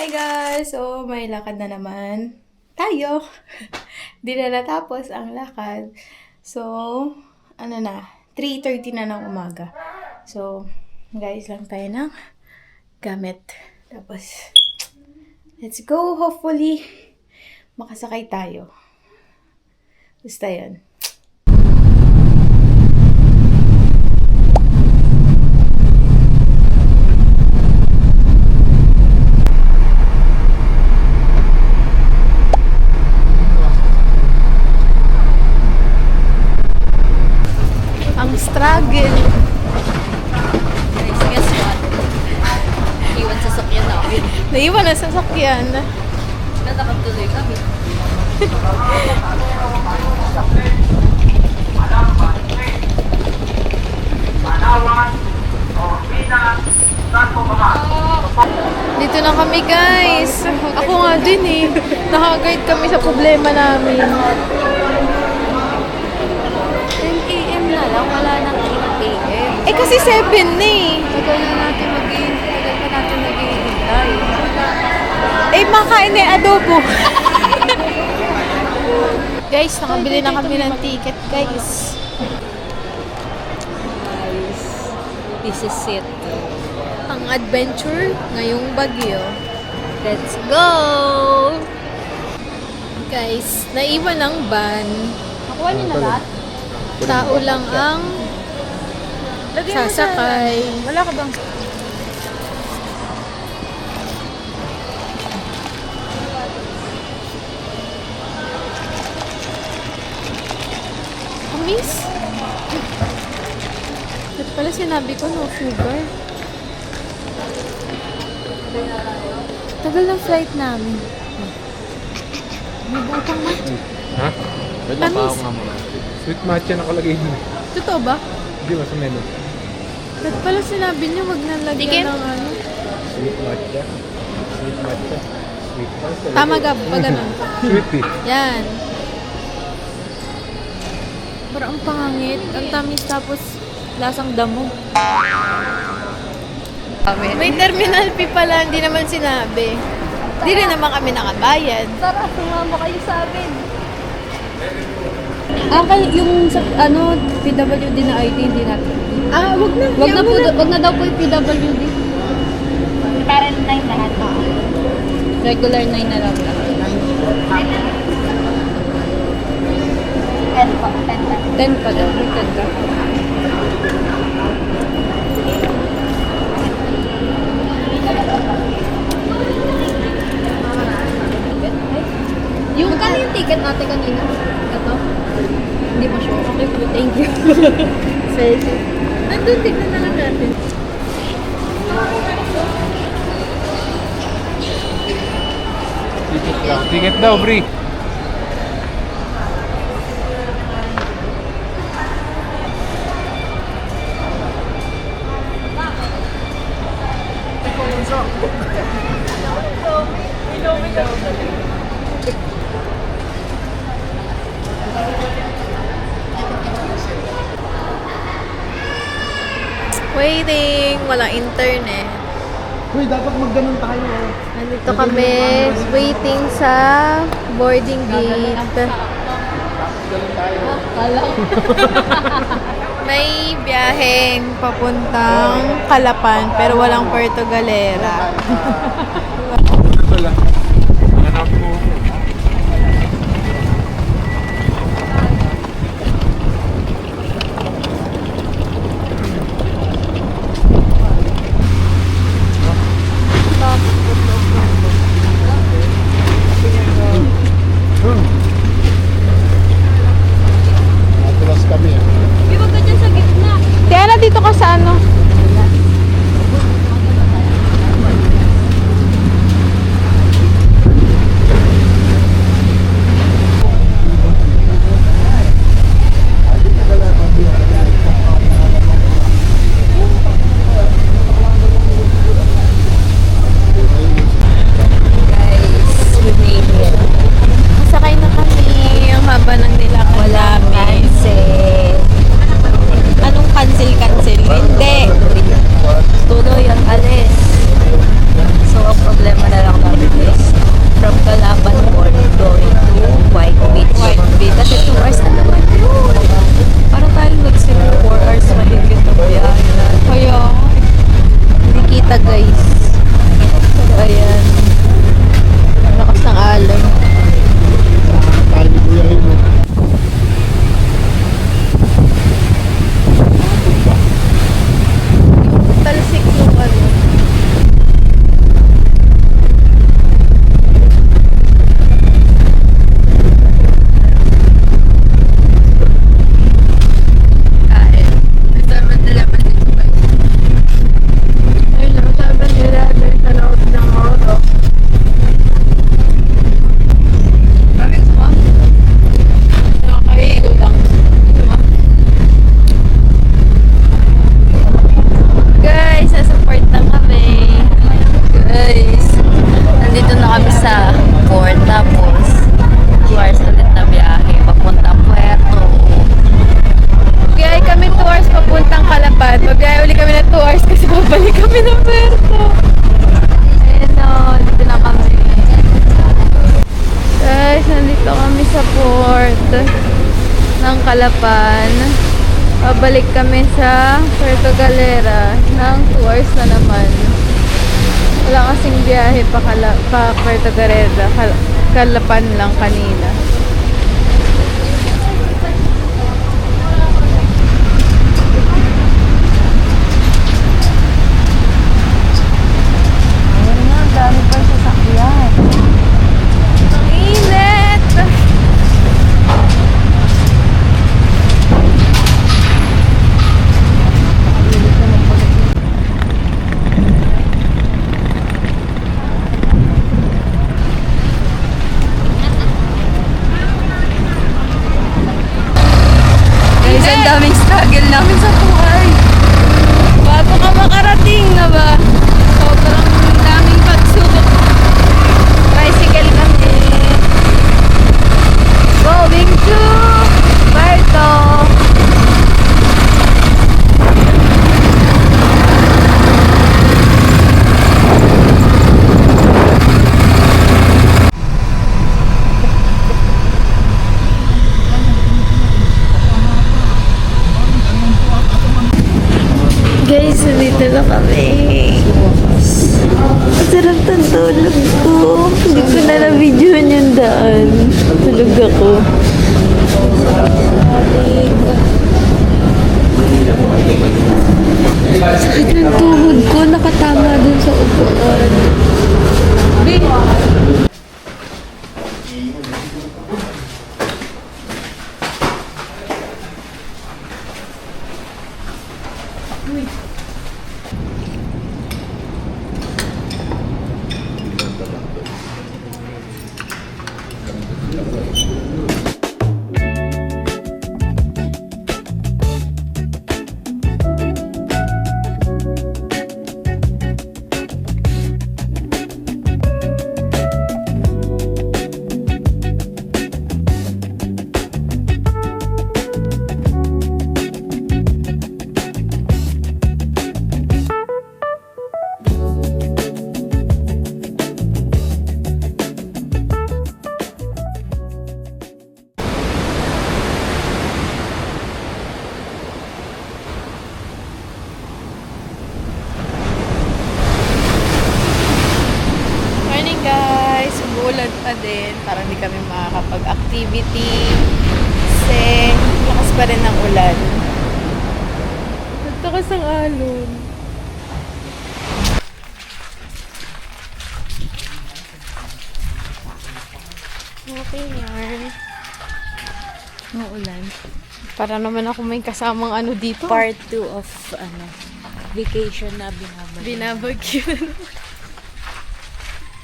Hi guys! So, may lakad na naman tayo. Di na natapos ang lakad. So, 3:30 na ng umaga. So, guys, lang tayo ng gamit. Tapos, let's go! Hopefully, makasakay tayo. Basta yun. Struggle. Guys, guess what? Iwan sa sakyan namin. Naiwan na sa sakyan. Natakatuloy kami. Dito na kami guys. Ako nga din eh. Nakaguide kami sa problema namin. 10 AM na lang, wala nang 8 AM. Eh kasi 7 na eh. Tagal pa natin maghihintay. Eh makain na yung adobo. Guys, nakabili na kami ng ticket guys. Guys, this is it. Ang adventure ngayong Baguio. Let's go! Guys, naiwan ang van. Nakuha niyo na lahat? Tao lang ang sasakay. Wala ka bang? Miss? Ba't pala sinabi ko no sugar? Tagal ng flight namin. May butang matcha. Ha? Wait lang pa Tamis. ako nga mga. Sweet matcha nakalagay mo. Totoo ba? Hindi ba sa menu? Ba't pala sinabi niyo wag na Tikim? lagyan ng ano? Sweet matcha. Sweet matcha. Sweet matcha. Tama ka pag ganun. Sweet tea. Yan. Parang ang pangangit. Ang tamis tapos lasang damo. May terminal fee pala, hindi naman sinabi. Hindi rin naman kami nakabayad. Tara, sumama kayo sa amin. Kaya yung sa, PWD na ID, hindi natin. Ah, wag na. Wag na daw po yung PWD. Parent 9 lahat. Regular 9 na lang. 10 pa. 10 pa daw. 10 ka. Magkano yung ticket natin kanina? Ito? Hindi pa sure. Okay po, thank you. Sige. Nandun, tignan na lang natin. Ticket lang. Ticket daw, Bri. Waiting. Walang internet. Uy, dapat magganon tayo. Nandito kami waiting sa boarding gate. May biyaheng papuntang Calapan pero walang Puerto Galera. Ito lang. Hanap mo. Atras kami. Iwag ka dyan sa gitna. Kaya na dito ka sa ano? Tuloy ang alis. So, ang problema na lang namin na 2 hours kasi babalik kami ng Puerto. Ayan o, dito na kami. Guys, nandito kami sa port ng Calapan. Babalik kami sa Puerto Galera ng 2 hours na naman. Wala kasing biyahe pa Puerto Galera. Calapan lang kanina. Ayun nga, dami pa sa sasakyan. Ang init! Guys, ang daming struggle namin sa buhay. Bago ka makarating na ba? Sobrang daming pagsubok. Tricycle kami. Going to Puerto. Guys, dito na kami. Ang sarap ng tulog ko. Hindi ko na na-videohan yung daan. Tulog ako. Sakit ng tuhod ko. Nakatama dun sa upuan. Morning guys! Umuulan pa din. Parang hindi kami makakapag-activity. Kasi lakas pa rin ng ulan. Nagtakas ang alon. Okay yarn. Maulan. Para naman ako may kasamang ano dito. Part 2 of vacation na binabalik. Binabagyan.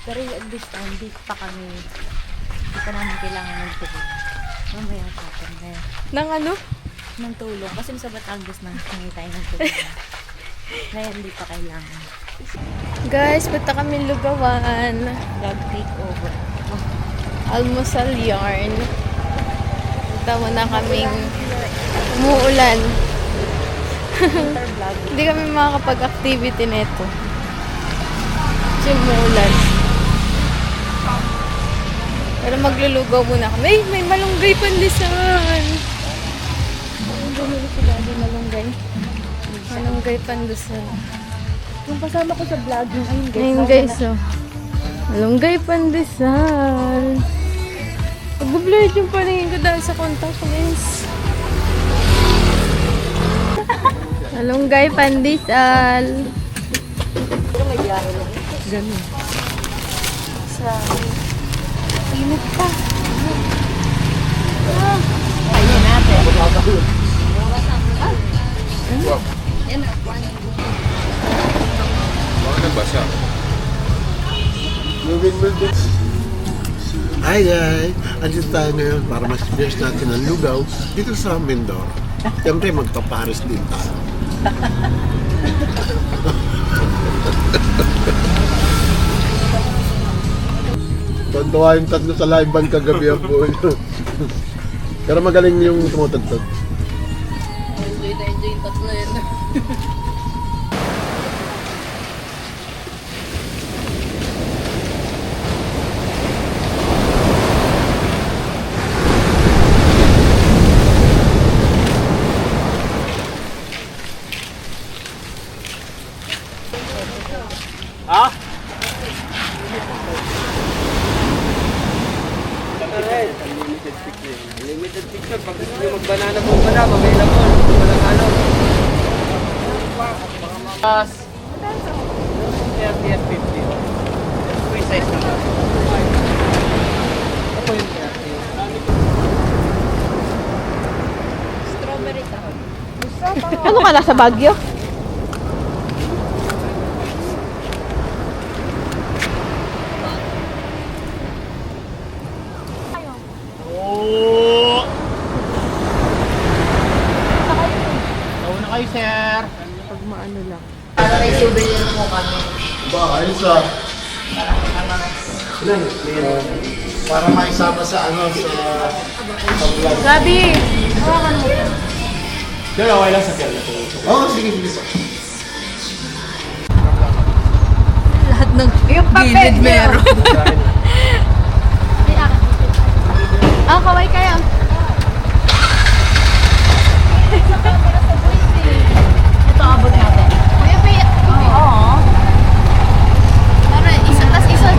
Pero this time, di pa kami, di pa namin kailangan ng tulong. Mamaya pa kami. Nang ano? Ng tulong. Kasi sa Batangas nang hingi tayo ng tulong. Ngayon, di pa kailangan. Guys, punta kami Lugawan. Vlog takeover. Almusal yarn. Punta muna kaming umuulan. Winter vlog. Hindi kami makakapag-activity nito. Kasi umuulan. Pero maglulugaw muna kami. Ay, may malunggay pandisan. Bumili si Daddy malunggay. Malunggay pandisan. Yung kasama ko sa vlog, yung ayun guys. Ayun guys, oh. Malunggay pandesal. Mag-blurred yung paningin ko dahil sa contact lens. Malunggay pandesal. Pero may biyahe lang. Ganun. Sa Init pa. ayun natin. Baka nabasa. Hi guys! Andito tayo ngayon para ma-experience natin ang lugaw dito sa Mindoro. Siyempre magpapares din tayo. Tuntua yung tatlo sa live band kagabi ang buo. Pero magaling yung tumutugtog. Enjoy na enjoy yung tatlo yun. Ha? Limited picture. Pag gusto nyo mag-banana po madam, available. Walang ano. Pas. 30 at 50. Free size naman. Ito yung 30. Strawberry ta. Ano ka nasa Baguio? Oh! Nauna kayo, sir. Pag maano lang. Ba, ayos ah. Para maisama sa ano, sa vlog. Gabi! Sir, okay lang sa kanya. Oo, sige, sige. Lahat ng gilid meron. Ah, kaway kayo. Ito abot natin. Kuya, Oo. Para isa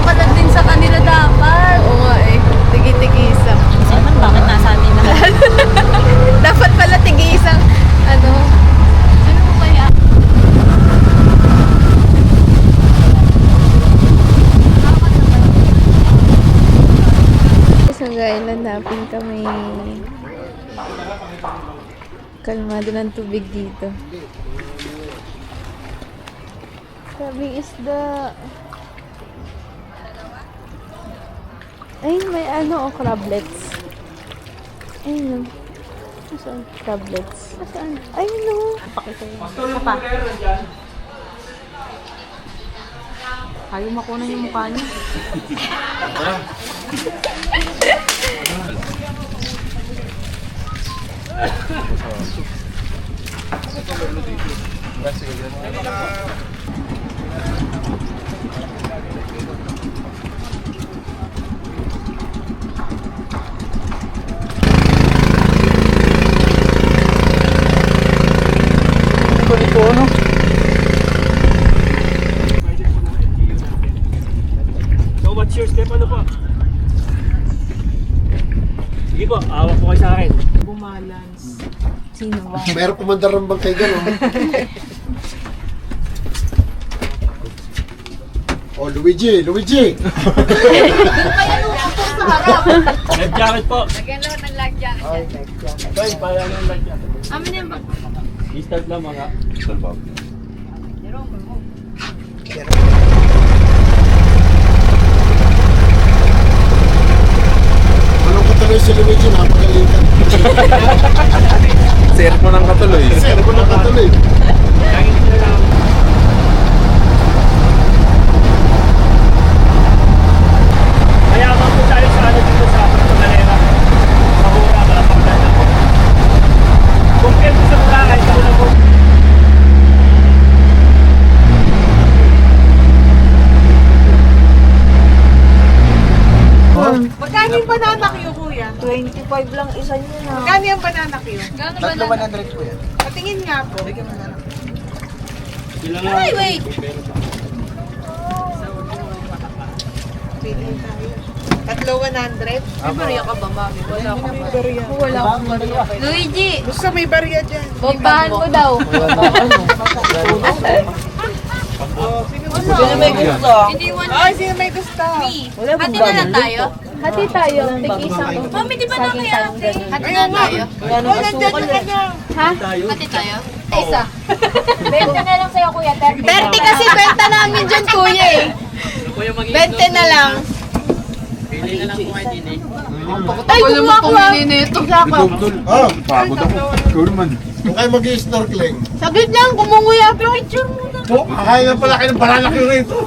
pala din sa kanila dapat. Oo nga eh. Tigi-tigisa. Kasi naman bakit nasa amin lahat? Dapat pala tigi-isang, ano. Ano mo kaya? Isang island napping kami. Kalmado ng tubig dito. Sabing isda. Ay, may ano, crablets. Ayun. Saan? Crablets. Saan? Ayun no. Isa pa. Ayaw makunan yung mukha niya. So what's your step? Ano po? Sige po, awak po kayo sa akin. Sino ba? Meron pumandar ng bangkay gano'n. Oh, Luigi! Luigi! Life jacket po. Lagyan naman ng life jacket. Boy, pala ng life jacket. Amin yan ba? I-start lang mga. Anong katuloy si Luigi? Napagalitan. Sir mo ng katuloy. Sir, ko na katuloy. Lagi nyo lang. Mayaman po tayo sa ano dito sa Pagkakalera. Mahura ka lang pagdala ko. Compare po sa Boracay, sa una po. Magkano yung banana Q, kuya? 25 lang isa niya na. Magkano yung banana Q? Gano'n ba na? Patingin nga po. Sila lang. Ay, wait! Pili tayo. Tatlo 100. May bariya ka ba, mami? Wala akong May barya. Wala akong bariya. Luigi! Basta may barya dyan. Bombahan mo daw. Sino may gusto? Hindi one. Ay, sino may gusto? Hati na lang tayo. Hati tayo. Tig-isang. Mami, di ba na kaya ate? Hati na Ayun nga. tayo. Oh, nandyan yung ano. Ha? Hati tayo. Isa. 20 na lang sa'yo, kuya. 30. 30 kasi benta namin dyan, kuya eh. 20 na lang. Pili na lang po kayo din eh. Ay, kumuha ko ah. Dudol. Oh, Pagod ako. Ikaw naman. kung kayo mag-snorkeling. Saglit lang, kumunguya. Picture muna. Po, kakain na pala kayo ng banana Q rito.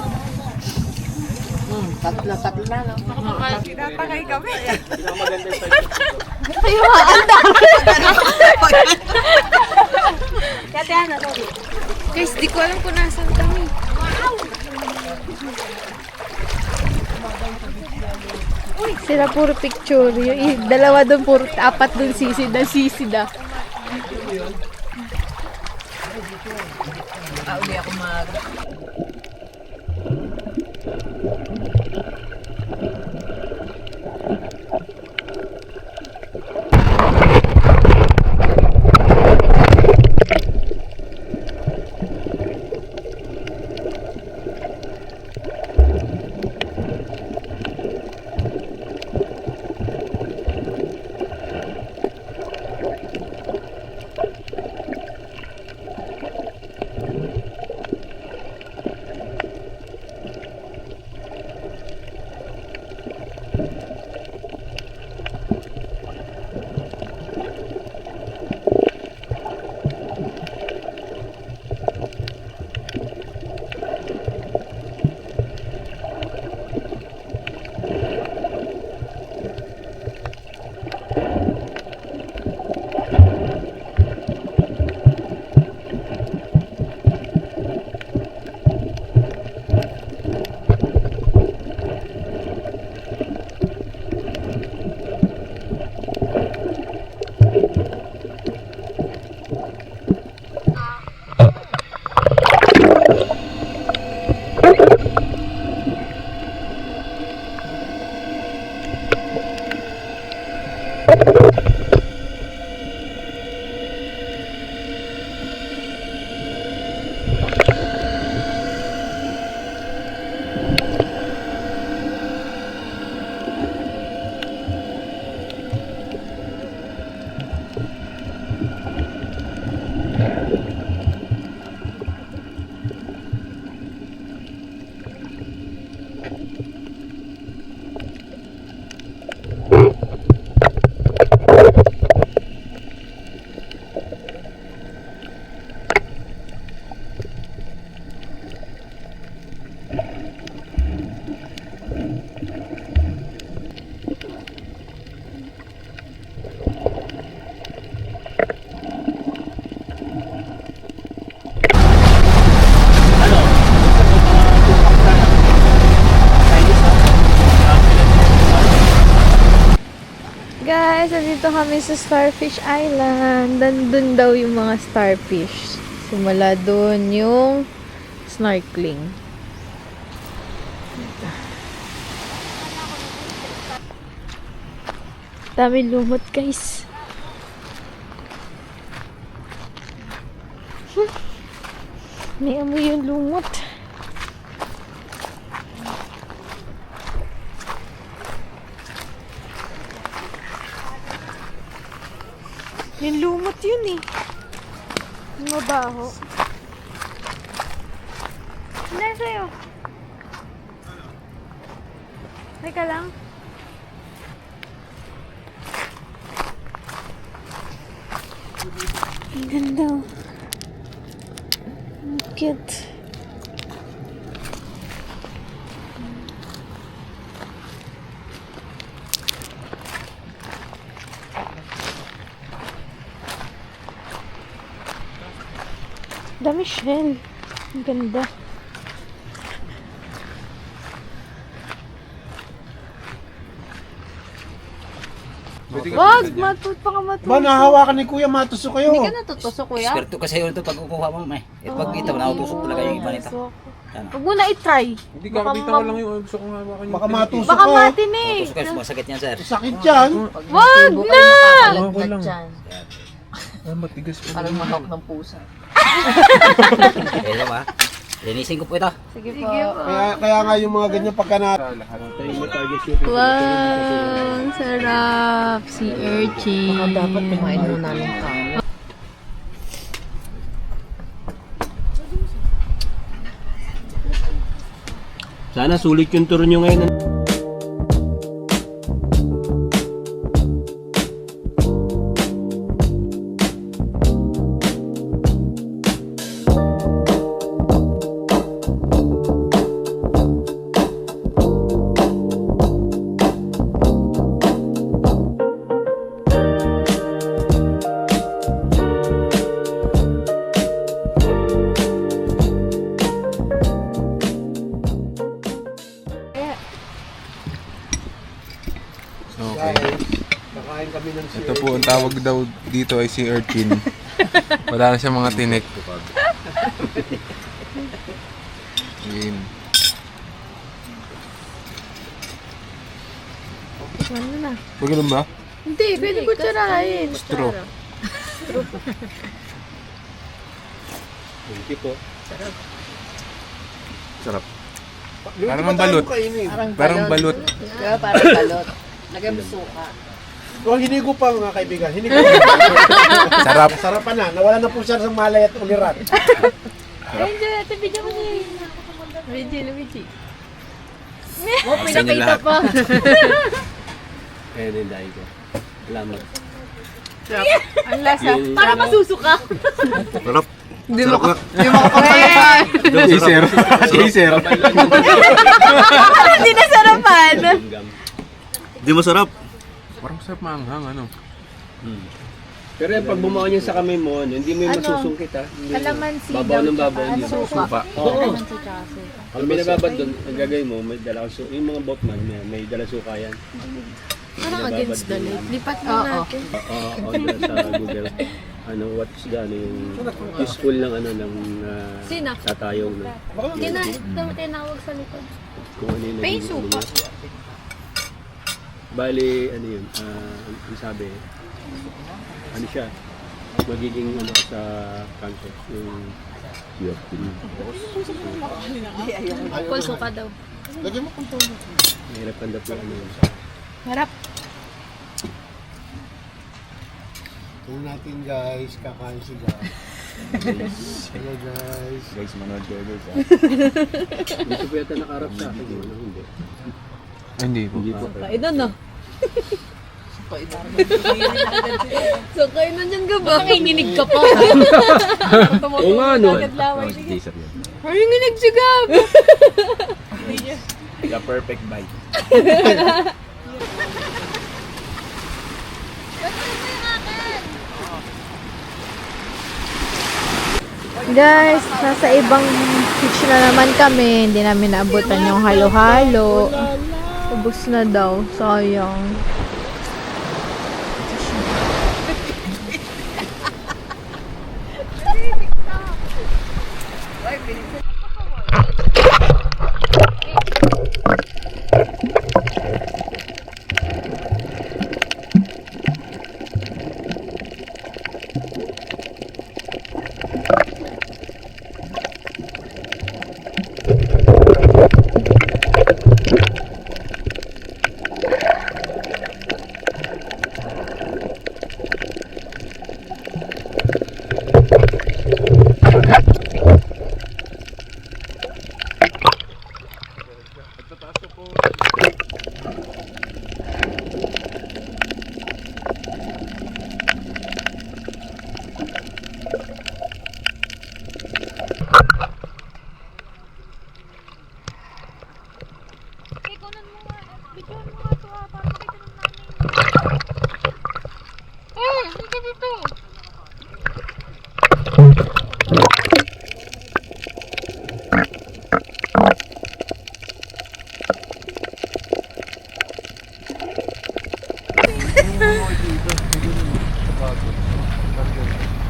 Tinatakay kami. Maganda yung Kayo nga, ang dami. Kati ano, to? Guys, di ko alam kung nasan kami. Sila puro picture. Yung dalawa doon, puro apat doon sisid ah. Uli ako mag... Guys, nandito kami sa Starfish Island. Nandun daw yung mga starfish. Simula doon yung snorkeling. Dami lumot, guys. May amoy yung lumot. Yung lumot yun eh. Yung mabaho. Hindi sa'yo. Teka lang. Ang ganda. Ang cute. Dami shell. Ang ganda. Wag! Baka matut. Ba, nahawakan ni Kuya, matusok kayo. Hindi ka natutusok, kuya? Eksperto kasi yun ito pag kukuha mo, may. Pag ito, nautusok talaga yung iba nito. Ano? Huwag mo na i-try. Hindi ka kapita ko lang yung gusto kong hawakan yung... Baka matusok Baka ka. matinig. Nautusok kayo, sumasakit yan, sir. Sakit yan. Wag na! Okay lang. Ah, matigas pa. Parang mahawak ng pusa. Pero ba? Linisin ko po ito. Sige po. Kaya nga yung mga ganyan pagka na... Wow! Sarap! Si urchin. Baka dapat kumain muna ng kami. Sana sulit yung tour nyo ngayon. Okay. Nakain kami ng Ito po, ang tawag daw dito ay si urchin. Wala na siya mga tinik. Yun. Ano na? Huwag ganun ba? Hindi, pwede kutsarahin. Straw. Thank you po. Sarap. Parang ang balot. Parang balot. Kaya parang balot. Lagay mo suka. Oh, hinigo pa mga kaibigan. Hinigo. Sarap. Sarapan na. Nawala na po siya sa malay at ulirat. Hindi, ito video mo niya. Luigi. Oh, pinakita pa. Ayan yung dahil ko. Salamat. Ang lasa. Parang masusuka. Sarap. Hindi Sarap mo nga. Chaser. Chaser. Hindi na sarapan. Di masarap. Parang sarap maanghang, ano? Pero yung pag bumuo niya sa kamay mo, hindi mo yung masusungkit ha. Hindi mo. Kalamansi Babaw daw ng tsaka babaw niya. suka. Oo. Kalamansi tsaka suka. Ang binababad doon, ang gagawin mo, may dala suka. Yung mga boatman, may dala suka yan. Parang against the lake. Lipat mo natin. Oo, sa Google. What is the, yung useful lang, Sina? tatayong na. Tinawag sa likod. Kung ano yung Pay naging- suka. Bali, ano yun, ang sabi, ano siya, magiging sa cancer, yung Kung suka daw. Lagyan mo kung tono. mahirap kandap yung ano yun. Harap. Tingnan natin guys, kakain sila. Hello guys. Guys, manood kayo guys. Dito po yata nakarap sa akin, yun, hindi. Hindi po. Hindi po. Kainan na. So, kayo nandiyan ka ba? Nanginginig ka pa. Oo nga, no? Nanginginig si Gab. The perfect bite. Guys, nasa ibang beach na naman kami. Hindi namin naabutan yung halo-halo. Ubus na daw. Sayang.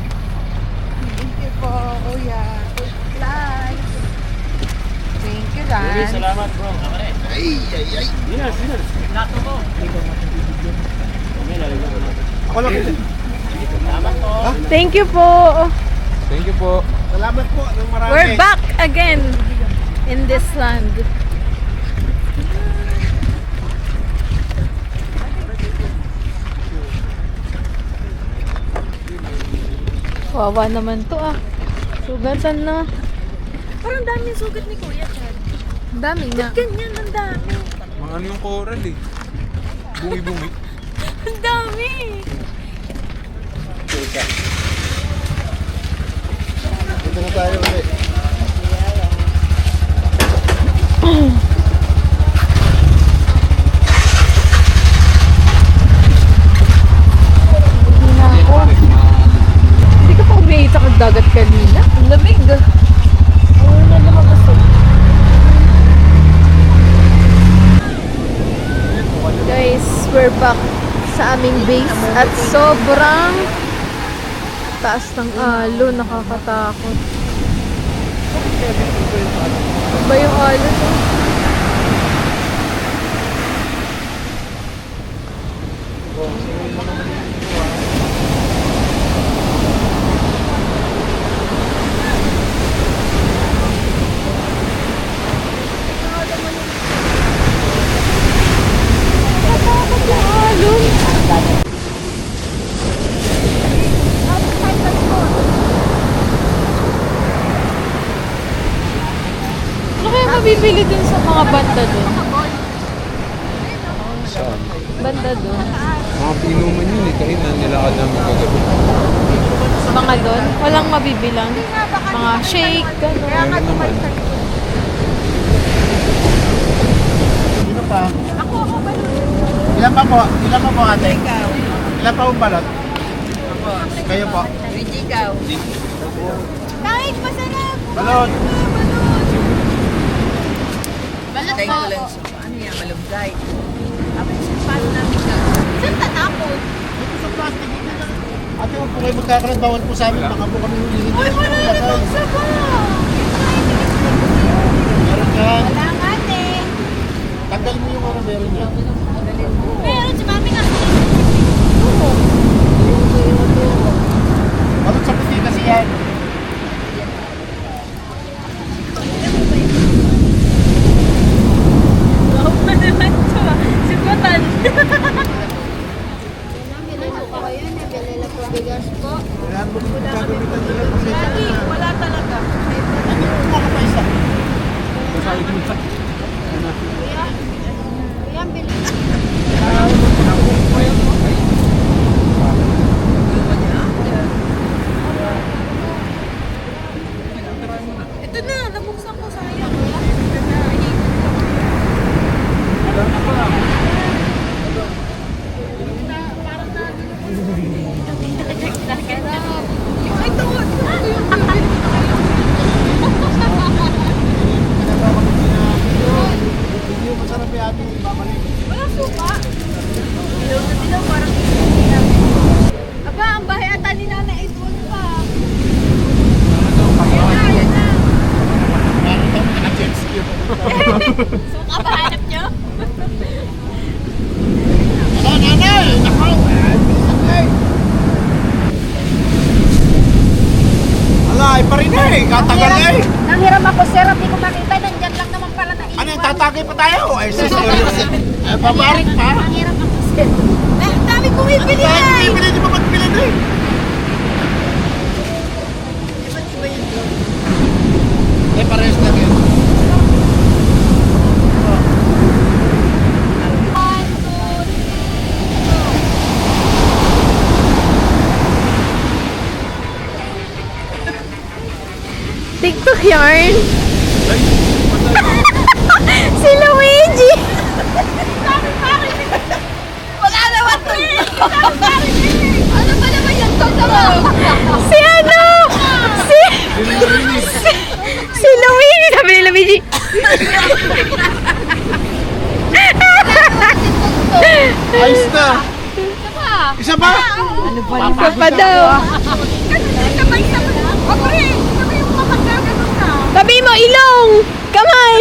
Thank you po, kuya. Live. Thank you, guys. Salamat bro. Sinas. Nato mo. Ako lang. Thank you po. Thank you po. Salamat po ng marami. We're back again in this land. Wawa naman to ah. Sugatan na. Parang dami yung sugat ni Kuya Chad. Ang dami nga. Ganyan, ang dami. Mga ano yung coral eh. Bungi-bungi. Ang dami. Punta na tayo ulit. Hindi ka pa umihi sa dagat kanina. Ang lamig. na lumabas to. Guys, we're back sa aming base at sobrang taas ng alo, nakakatakot. Ano ba yung alo to? Ano kaya mabibili dun sa mga banda dun? Saan? Banda dun? Mga pinuman yun eh. Kainan nilakad namin kagabi. Mga dun? Walang mabibilang? Mga shake, gano'n. Meron naman. Sino pa? Ako ba? Ilan pa po? Ilan pa po ate? Ilan pa po balot? Kayo po? Ikaw. Kahit masarap! Balot! Balot Thank po. you lang sa ano yan, malunggay. Abay, paano namin ka? Saan tanapon? Ito sa plastic dito lang. Ate, huwag po kayo magkakaroon. Bawal po sa amin. Baka po kami hulihin. Uy, wala namang saba! Meron yan. Wala nga din. Tanggal mo yung ano meron yan. Meron si mami nga. Balot sa puti kasi yan. Sigutan. Kailangan mo rin gagamitan nila. Pasensya ka na. Wala talaga. Hindi mo kumuha ka pa isa. Yan, bili. Ito na, nabuksan ko sayang. Ay, tawag. Hindi mo masarap yung ating babalik. Walang suka. Dilaw na dilaw, parang aba, ang bahay ata ni Nanay ay doon pa. Yan na, yan na. Meron tayo naka-jet ski. Suka ba hanap nyo? Nanay! Nakaw! Ala, ay pa rin eh. Katagal eh. Nanghiram ako, sir. Hindi ko makita. Nandyan lang naman pala na Ano yung tatagay pa tayo? Ay, sus. Ay, babarik pa. Nanghiram ako, sir. Ang dami kong Ano ibili tayo? ay! Bibili, di ba magpili na eh? Eh, parehas lang yun. TikTok yarn? Si Luigi! Wala naman to! Ano ba naman yung Si ano? Si Luigi! Sabi ni Luigi! Ayos na. Isa pa? Isa pa daw. Ako rin! Sabi yung matagaganon na! Sabi mo, ilong! Kamay!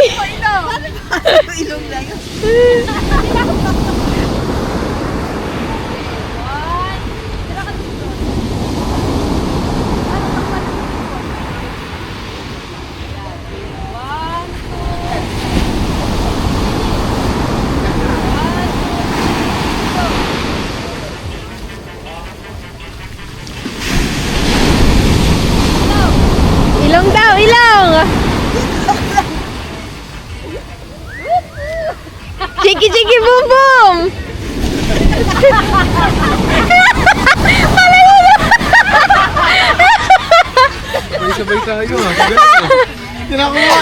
Ilong lang yun. Ilong daw, ilong! Chiki chiki boom boom! Sabay-sabay tayo ah. Galing ah. Tinakuha.